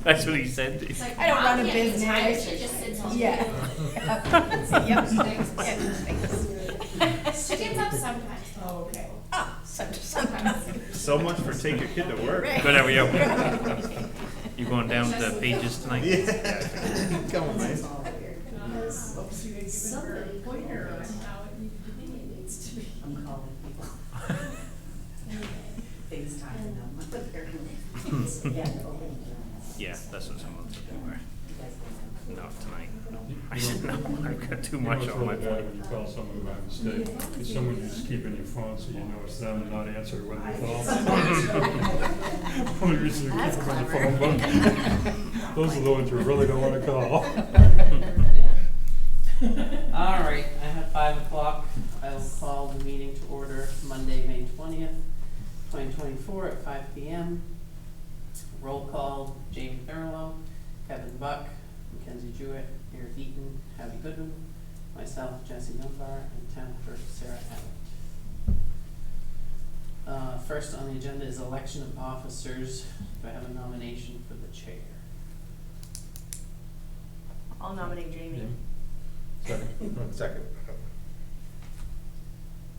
That's what he said. It's like, I don't Mom run a can't get tired, business. she just sits on Yeah. the Yep. Thanks. She gets up sometimes. Oh, okay. Ah, sometimes. So much for take your kid to work. Right. Good, there we go. You going down to Pages tonight? Yeah. Come on, man. Somebody pointed out how it needs to be. I'm calling people. FaceTiming them. Yeah, opening it. Yeah, that's what someone said they were. You guys can come. Not tonight. No. I said, no, I've got too much on my You know, it's really bad plate. when you call someone by mistake. It's someone you just keep in your phone so you know it's them and not answer when they call. Only reason you keep them on the phone book. Those are the ones you really don't wanna call. All right, I have 5 o'clock. I will call the meeting to order Monday, May 20th, 2024 at 5 p.m. Roll call, Jamie Thurlow, Kevin Buck, Mackenzie Jewett, Eric Eaton, Abby Goodwin, myself, Jesse Dunbar, and town clerk Sarah Abbott. First on the agenda is election of officers. Do I have a nomination for the chair? I'll nominate Jamie. Second. Second.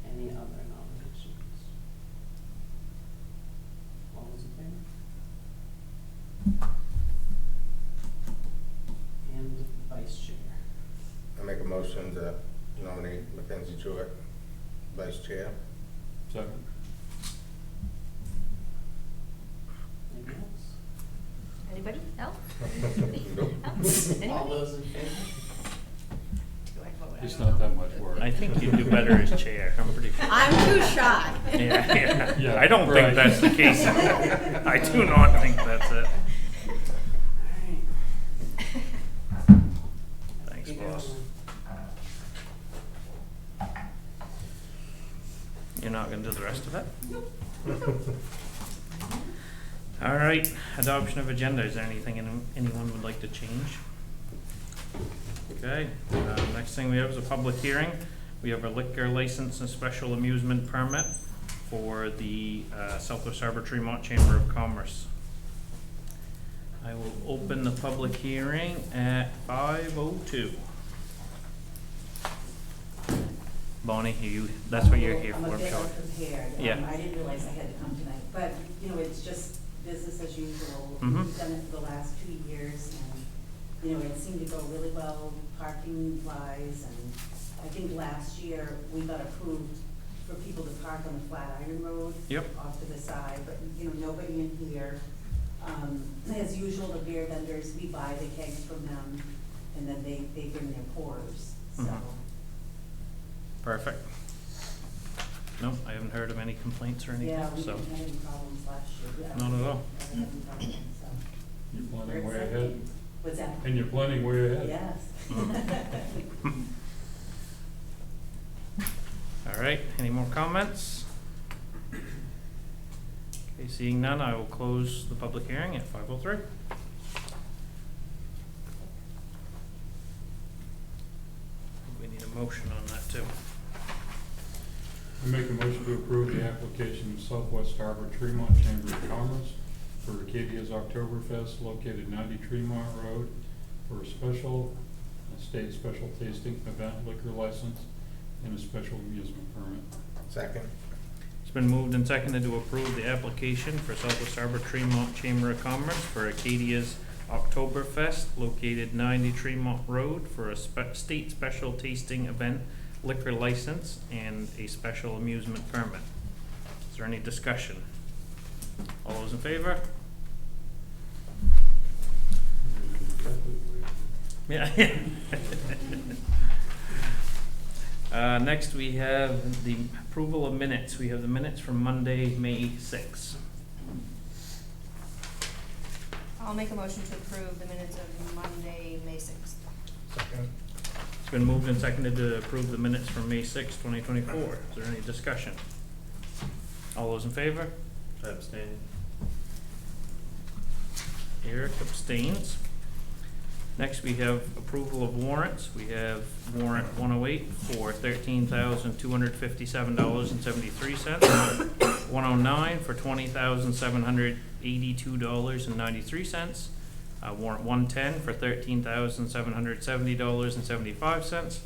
Any other nominations? All those in favor? And vice chair. I make a motion to nominate Mackenzie Jewett, vice chair. Second. Anything else? Anybody? No? Nope. No? All Anybody? those in favor? Do I vote? I It's don't not know. that much work. I think you'd do better as chair, I'm pretty sure. I'm too shy. Yeah. Yeah, I don't right. think that's the case. I do not think that's it. Alright. Thanks, boss. You're not gonna do the rest of it? All right, adoption of agenda. Is there anything anyone would like to change? Okay, next thing we have is a public hearing. We have a liquor license and special amusement permit for the Southwest Harbor Tremont Chamber of Commerce. I will open the public hearing at 5:02. Bonnie, that's what you're here I'm for, a I'm bit sure. unprepared. Yeah. I didn't realize I had to come tonight, but, you know, it's just business as usual. Mhm. We've done it for the last 2 years, and, you know, it seemed to go really well, parking wise, and I think last year we got approved for people to park on the Flatiron Road. Yep. Off to the side, but, you know, nobody in here. As usual, the beer vendors, we buy the kegs from them, and then they bring their pours, so. Mhm. Perfect. Nope, I haven't heard of any complaints or anything, Yeah, we so. didn't have any problems last year. Not at all. Never had any problems, so. You're We're planning way excited. ahead. What's that? And you're planning way ahead. Yes. All right, any more comments? Okay, seeing none, I will close the public hearing at 5:03. We need a motion on that too. I make a motion to approve the application of Southwest Harbor Tremont Chamber of Commerce for Acadia's Oktoberfest located 90 Tremont Road for a state special tasting event liquor license and a special amusement permit. Second. It's been moved and seconded to approve the application for Southwest Harbor Tremont Chamber of Commerce for Acadia's Oktoberfest located 90 Tremont Road for a state special tasting event liquor license and a special amusement permit. Is there any discussion? All those in favor? Yeah. Next, we have the approval of minutes. We have the minutes from Monday, May 6th. I'll make a motion to approve the minutes of Monday, May 6th. Second. It's been moved and seconded to approve the minutes from May 6th, 2024. Is there any discussion? All those in favor? Abstain. Eric abstains. Next, we have approval of warrants. We have warrant 108 for $13,257.73. 109 for $20,782.93. Warrant 110 for $13,770.75.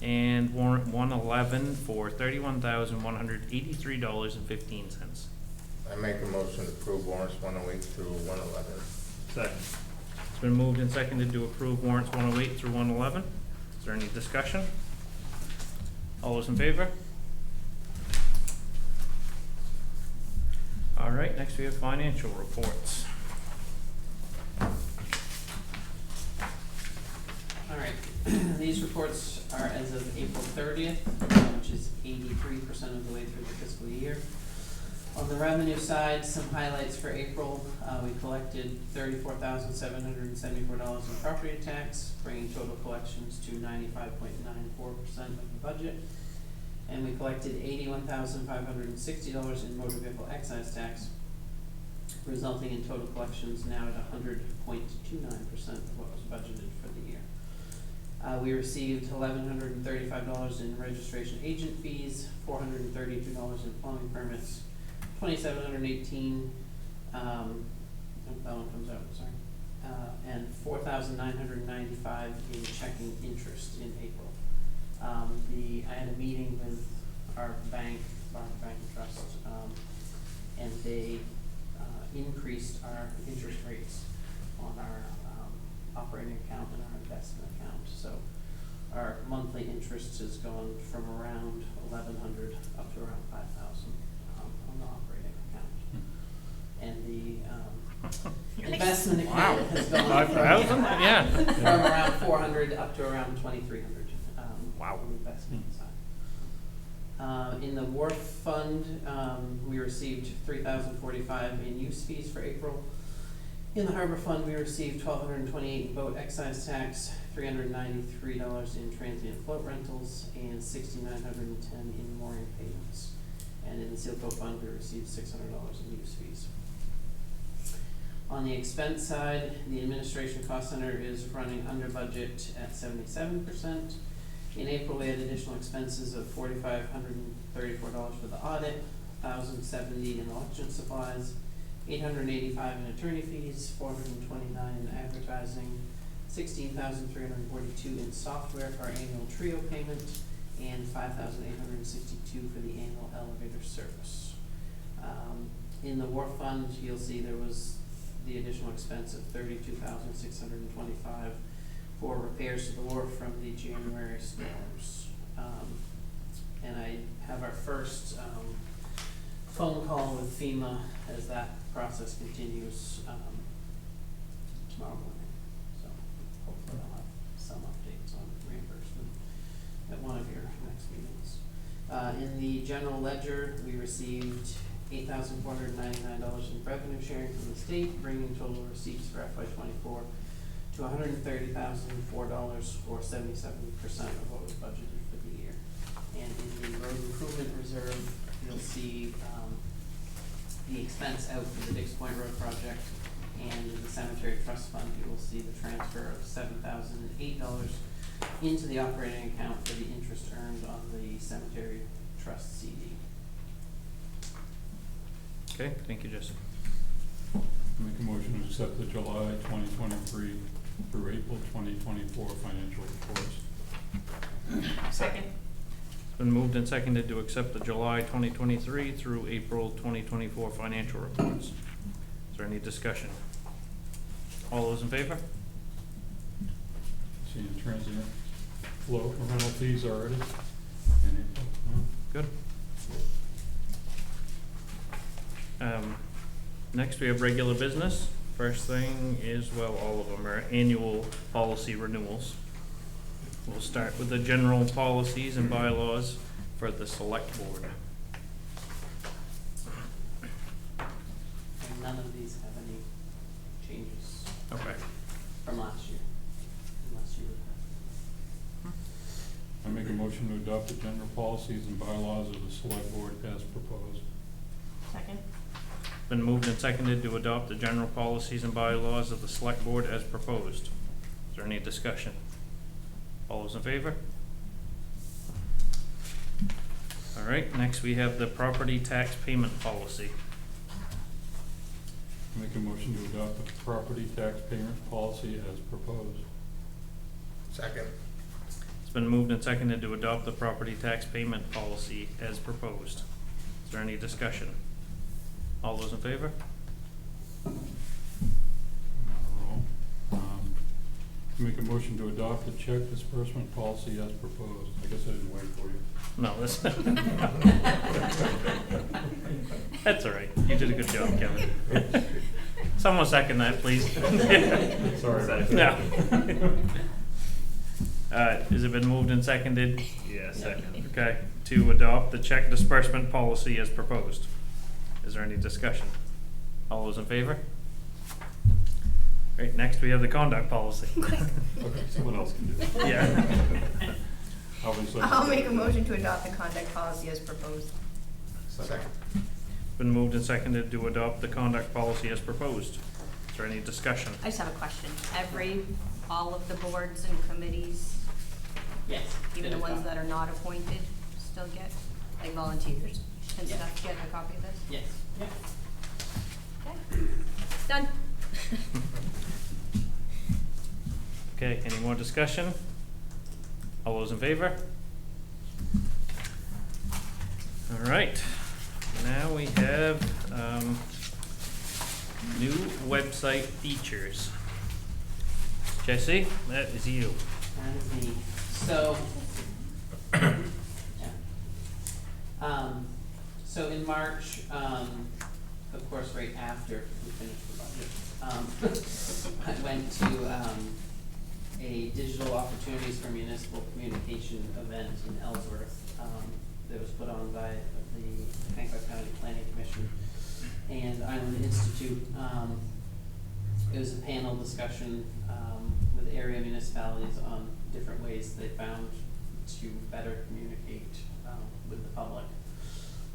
And warrant 111 for $31,183.15. I make a motion to approve warrants 108 through 111. Second. It's been moved and seconded to approve warrants 108 through 111. Is there any discussion? All those in favor? All right, next we have financial reports. All right, these reports are as of April 30th, which is 83% of the way through the fiscal year. On the revenue side, some highlights for April. We collected $34,774 in property tax, bringing total collections to 95.94% of the budget. And we collected $81,560 in motor vehicle excise tax, resulting in total collections now at 100.29% of what was budgeted for the year. We received $1,135 in registration agent fees, $432 in plumbing permits, $2,718, that one comes out, sorry, and $4,995 in checking interest in April. I had a meeting with our bank, Barton Bank and Trust, and they increased our interest rates on our operating account and our investment account. So our monthly interest has gone from around $1,100 up to around $5,000 on the operating account. And the investment account has gone $5,000? Yeah. from around $400 up to around $2,300. Wow. On the investment side. In the wharf fund, we received $3,045 in use fees for April. In the harbor fund, we received $1,228 in boat excise tax, $393 in transient float rentals, and $6,910 in mooring payments. And in the seal coat fund, we received $600 in use fees. On the expense side, the administration cost center is running under budget at 77%. In April, we had additional expenses of $4,534 for the audit, $1,070 in election supplies, $885 in attorney fees, $429 in advertising, $16,342 in software for our annual TRIO payment, and $5,862 for the annual elevator service. In the wharf fund, you'll see there was the additional expense of $32,625 for repairs to the wharf from the January storms. And I have our first phone call with FEMA as that process continues tomorrow morning. So hopefully I'll have some updates on reimbursement at one of your next meetings. In the general ledger, we received $8,499 in revenue sharing from the state, bringing total receipts for FY24 to $130,004, or 77% of what was budgeted for the year. And in the road improvement reserve, you'll see the expense out for the Dix Point Road project, and in the cemetery trust fund, you will see the transfer of $7,008 into the operating account for the interest earned on the cemetery trust CD. Okay, thank you, Jesse. Make a motion to accept the July 2023 through April 2024 financial reports. Second. It's been moved and seconded to accept the July 2023 through April 2024 financial reports. Is there any discussion? All those in favor? Seeing transient flow rental fees already in April. Good. Next, we have regular business. First thing is, well, all of them are annual policy renewals. We'll start with the general policies and bylaws for the select board. And none of these have any changes Okay. from last year, unless you would I make a motion to adopt the general policies and bylaws of the select board as proposed. Second. Been moved and seconded to adopt the general policies and bylaws of the select board as proposed. Is there any discussion? All those in favor? All right, next we have the property tax payment policy. Make a motion to adopt the property tax payment policy as proposed. Second. It's been moved and seconded to adopt the property tax payment policy as proposed. Is there any discussion? All those in favor? On a roll. Make a motion to adopt the check disbursement policy as proposed. I guess I didn't wait for you. No, that's, that's all right. You did a good job, Kevin. Someone second that, please. Sorry. No. Has it been moved and seconded? Yeah, second. Okay, to adopt the check disbursement policy as proposed. Is there any discussion? All those in favor? Great, next we have the conduct policy. Okay, someone else can do it. Yeah. Obviously. I'll make a motion to adopt the conduct policy as proposed. Second. Been moved and seconded to adopt the conduct policy as proposed. Is there any discussion? I just have a question. All of the boards and committees, Yes. even the ones that are not appointed, still get, like volunteers and Yeah. stuff, get a copy of this? Yes, yep. Okay, done. Okay, any more discussion? All those in favor? All right, now we have, new website features. Jesse, that is you. That is me. So, yeah. So in March, of course, right after we finished the budget, I went to, a digital opportunities for municipal communication event in Ellsworth, that was put on by the Hancock County Planning Commission and Island Institute. It was a panel discussion, with area municipalities on different ways they found to better communicate, with the public.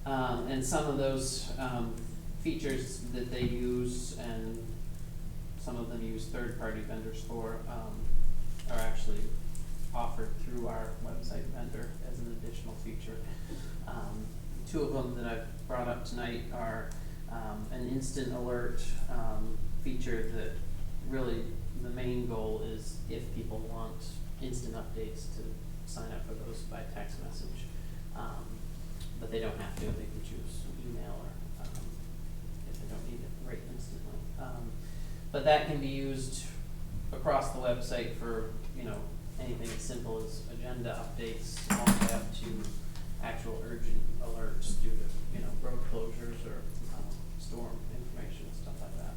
And some of those, features that they use and some of them use third-party vendors for, are actually offered through our website vendor as an additional feature. Two of them that I've brought up tonight are an instant alert feature that really the main goal is if people want instant updates to sign up for those by text message. But they don't have to, they can choose email or if they don't need it right instantly. But that can be used across the website for, anything as simple as agenda updates, all the way up to actual urgent alerts due to, road closures or storm information and stuff like that.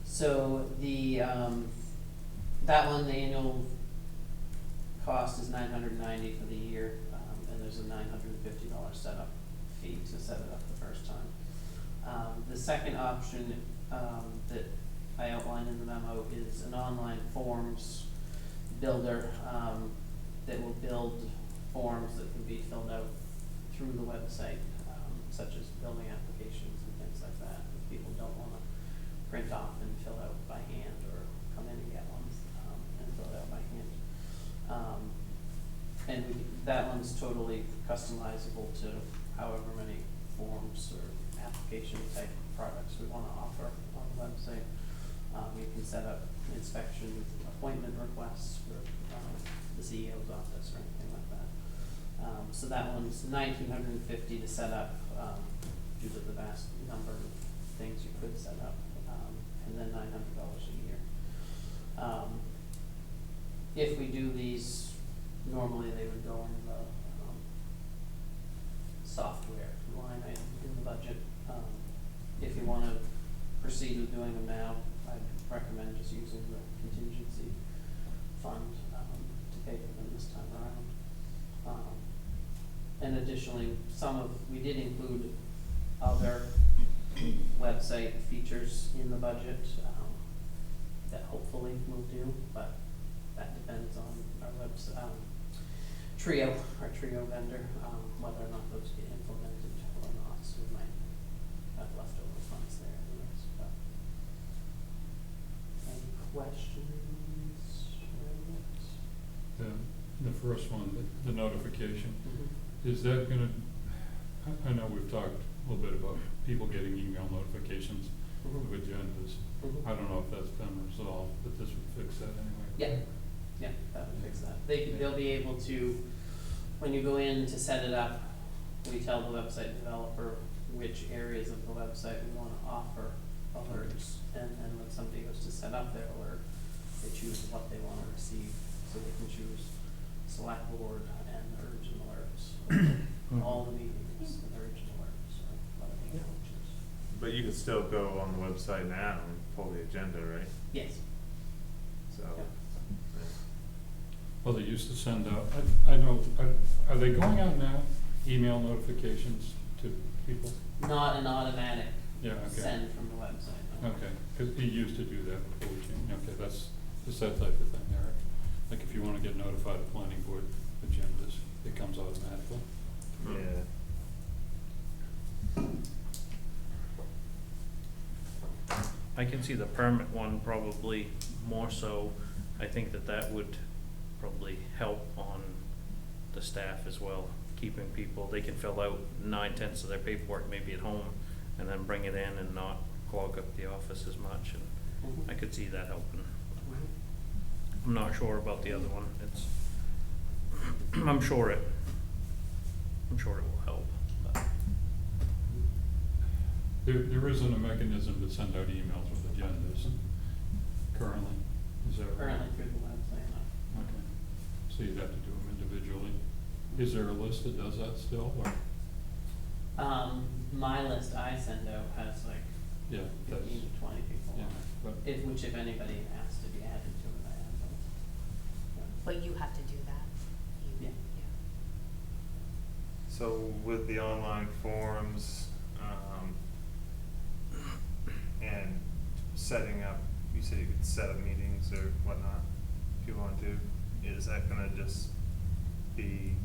So the, that one, the annual cost is $990 for the year, and there's a $950 setup fee to set it up the first time. The second option that I outlined in the memo is an online forms builder that will build forms that can be filled out through the website, such as building applications and things like that. If people don't want to print off and fill out by hand or come in and get one and fill it out by hand. That one's totally customizable to however many forms or application type products we want to offer on the website. We can set up inspection appointment requests for the CEO's office or anything like that. So that one's $1,950 to set up due to the vast number of things you could set up, and then $900 a year. If we do these, normally they would go in the software line item in the budget. If you want to proceed with doing them now, I'd recommend just using the contingency fund to pay for them this time around. And additionally, we did include other website features in the budget that hopefully will do, but that depends on our our Trio vendor, whether or not those get implemented or not, so we might have leftover funds there anyways, but. Any questions? The first one, the notification, Mm-hmm. is that gonna, I know we've talked a little bit about people getting email notifications of agendas. I don't know if that's been resolved, but this would fix that anyway. Yeah, yeah, that would fix that. They'll be able to, when you go in to set it up, we tell the website developer which areas of the website we wanna offer alerts. And then when somebody goes to set up their alert, they choose what they wanna receive, so they can choose select board and urgent alerts, all the meetings and urgent alerts, or whatever you want to choose. But you can still go on the website now and pull the agenda, right? Yes. So, Yep. Well, they used to send out, I know, are they going out now, email notifications to people? Not an automatic Yeah, okay. send from the website, no. Okay, because he used to do that before we changed, okay, that's that type of thing, Eric. Like if you wanna get notified of planning board agendas, it comes automatically. yeah. I can see the permit one probably more so. I think that would probably help on the staff as well, keeping people, they can fill out 9/10 of their paperwork maybe at home and then bring it in and not clog up the office as much, and Mhm. I could see that helping. Mhm. I'm not sure about the other one, it's, I'm sure it will help, but. There isn't a mechanism to send out emails with agendas currently, is that right? Currently through the website, no. Okay, so you'd have to do them individually. Is there a list that does that still, or? My list I send out has like Yeah, that's, 15 to 20 people yeah, on it. but, Which if anybody asks to be added to it, I add them. But you have to do that. Yeah. So with the online forums, and setting up, you said you could set up meetings or whatnot, if you want to, is that gonna just be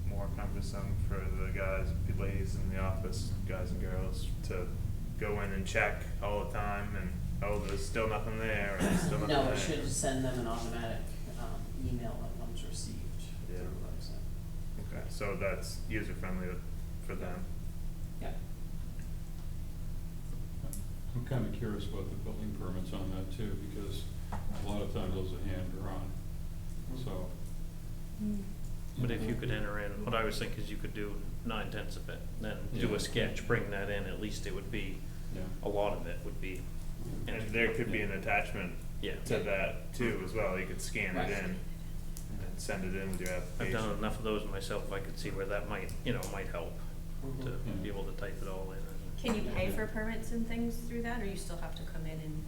more cumbersome for the guys, ladies in the office, guys and girls, to go in and check all the time and, oh, there's still nothing there, or there's still nothing there? No, it should send them an automatic, email that one's received through Yeah. the website. Okay, so that's user friendly for them. Yeah. I'm kinda curious about the building permits on that too, because a lot of times those are hand drawn, so. But if you could enter in, what I was thinking is you could do 9/10 of it, then do Yeah. a sketch, bring that in, at least it would be, Yeah. a lot of it would be. And there could be an attachment Yeah. to that too as well, you could scan Right. it in and send it in with your I've application. done enough of those myself, I could see where that might, might help Mhm. to Mhm. be able to type it all in. Can you pay for permits and things through that, or you still have to come in and?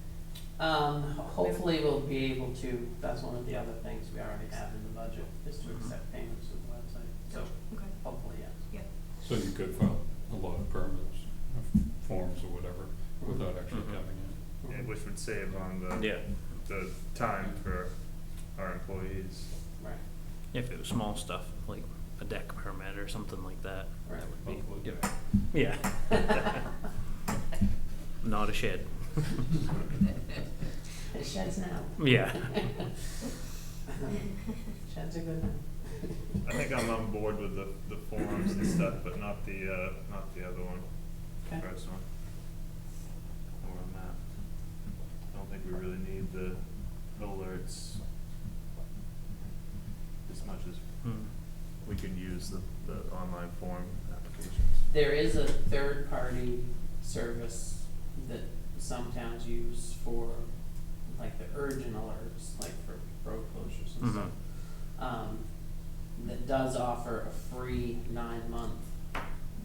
Hopefully we'll be able to, that's one of the other things we already have in the budget, is to accept payments through the website, so Okay. hopefully, yes. Yeah. So you could file a lot of permits, forms or whatever, without actually Mhm. coming in. Yeah, which would save on Yeah, the time for our employees. Right, if it was small stuff, like a deck permit or something like that, Right. that would be, Hopefully. yeah. Not a shed. it sheds now. Yeah. Sheds are good now. I think I'm on board with the forums and stuff, but not the other one, Okay. first one. Where I'm at. I don't think we really need the alerts as much as Hmm. we could use the online form applications. There is a third-party service that some towns use for, like, the urgent alerts, like for road closures and stuff. That does offer a free 9-month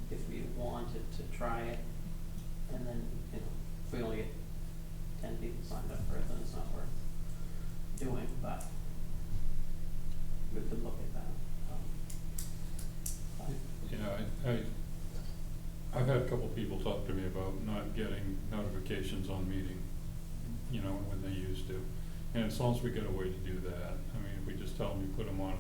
if we wanted to try it. And then, if we only get 10 people signed up for it, then it's not worth doing, but we could look at that. Yeah, I've had a couple people talk to me about not getting notifications on meeting, when they used to. And as long as we get a way to do that, I mean, if we just tell them you put them on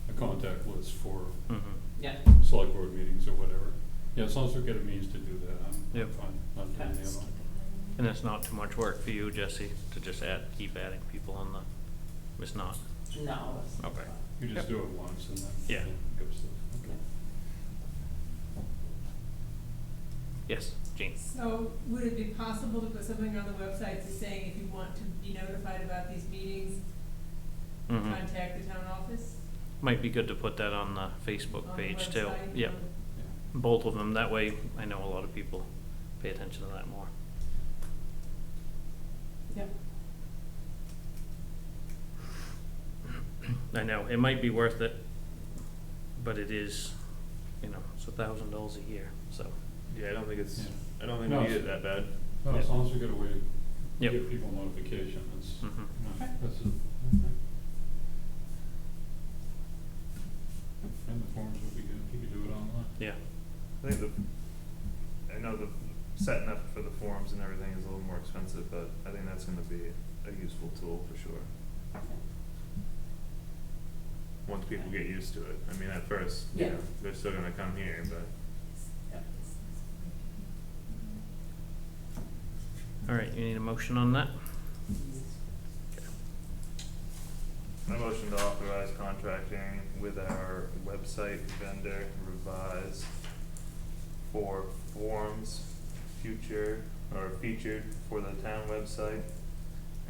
a contact list for Mhm. Yeah, select board meetings or whatever. Yeah, as long as we get a means to do that, I'm Yep. fine, not doing the other one. And it's not too much work for you, Jesse, to just keep adding people on the, it's not. no, that's not Okay. fine. You just Yep. do it once and then. Yeah. then it goes to, okay. Yes, Jean? So would it be possible to put something on the website to saying if you want to be notified about these meetings, Mm-hmm. contact the town office? Might be good to put that on the Facebook on the page too. website, Yep, or- both of them. That way I know a lot of people pay attention to that more. Yep. I know, it might be worth it, but it is, you know, it's $1,000 a year, so. Yeah, I don't think it's, Yeah. I don't think No, we need it's- it that bad. No, as long as we get a way to Yep. give people notification, that's, Mhm. no, Okay. that's it. Okay. And the forms would be good, if you could do it online. Yeah, I think I know the setting up for the forms and everything is a little more expensive, but I think that's gonna be a useful tool for sure. Once people get used to it. I mean, at first, you Yeah. know, they're still gonna come here, but. Yep. all right, you need a motion on that? My motion to authorize contracting with our website vendor Revise for forms featured for the town website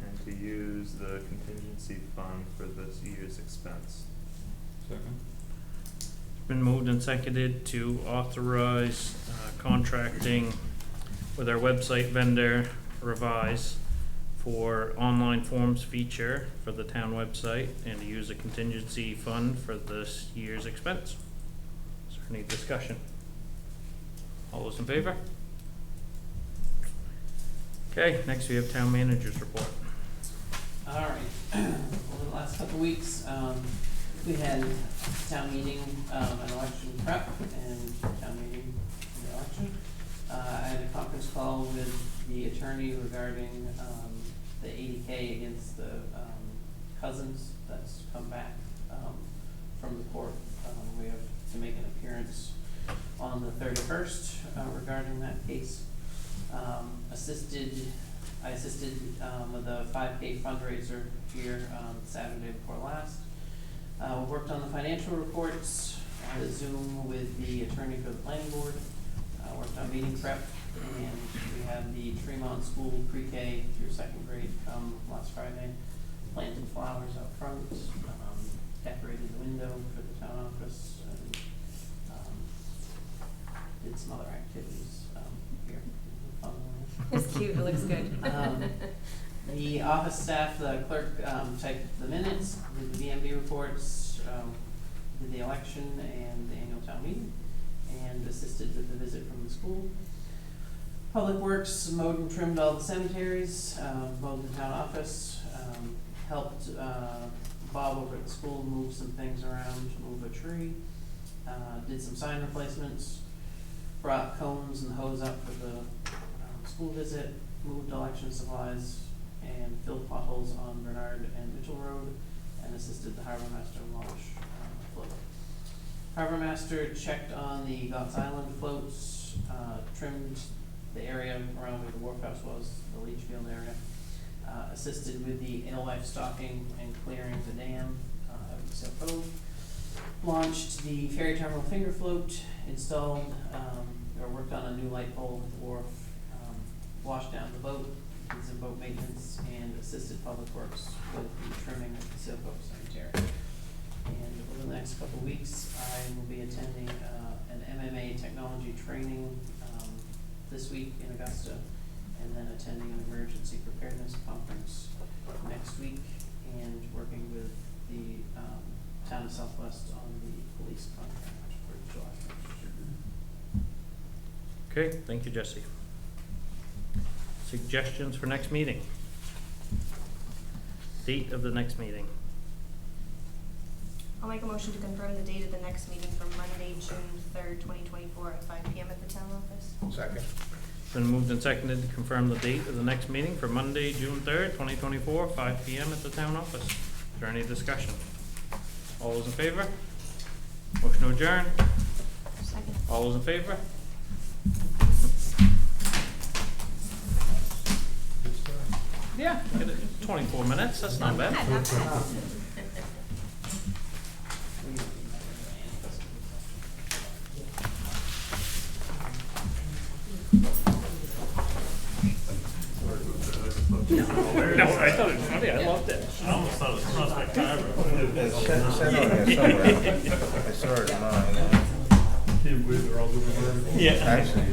and to use the contingency fund for this year's expense. Second? It's been moved and seconded to authorize contracting with our website vendor Revise for online forms feature for the town website and to use a contingency fund for this year's expense. Is there any discussion? All those in favor? Okay, next we have town manager's report. All right, over the last couple of weeks, we had town meeting, an election prep and town meeting and the election. I had a conference call with the attorney regarding, the 80K against the, Cousins that's come back, from the court. We have to make an appearance on the 31st, regarding that case. I assisted, with a 5K fundraiser here, Saturday before last. Worked on the financial reports, had a Zoom with the attorney for the planning board, worked on meeting prep, and we had the Tremont School pre-K through second grade come last Friday. Planted flowers out front, decorated the window for the town office, and, did some other activities, here. Fun ones. It's cute, it looks good. The office staff, the clerk, typed the minutes, did the VMB reports, did the election and the annual town meeting, and assisted with the visit from the school. Public Works mowed and trimmed all the cemeteries, mowed the town office, helped, Bob over at the school move some things around, move a tree, did some sign replacements, brought cones and hose up for the, school visit, moved election supplies, and filled potholes on Bernard and Mitchell Road, and assisted the harbor master launch, float. Harbor master checked on the Goats Island floats, trimmed the area around where the wharf house was, the leach field area, assisted with the alewife stocking and clearing the dam, out of Seal Cove. Launched the ferry terminal finger float, installed, or worked on a new light pole at the wharf, washed down the boat, did some boat maintenance, and assisted Public Works with the trimming of the Seal Cove Cemetery. And over the next couple of weeks, I will be attending, an MMA technology training, this week in Augusta, and then attending an emergency preparedness conference next week, and working with the, town of Southwest on the police contract for July 1st. Okay, thank you, Jesse. Suggestions for next meeting? Date of the next meeting? I'll make a motion to confirm the date of the next meeting for Monday, June 3rd, 2024 at 5 PM at the town office. Second? Been moved and seconded to confirm the date of the next meeting for Monday, June 3rd, 2024, 5 PM at the town office. Is there any discussion? All those in favor? Motion to adjourn. Second. All those in favor? Good stuff. Yeah. 24 minutes, that's not bad. No, I thought it was funny, I loved it. I almost thought it was Prospect Harbor. It's sent on here somewhere. I saw it in mine. Can't believe they're all doing it. Yeah. Actually,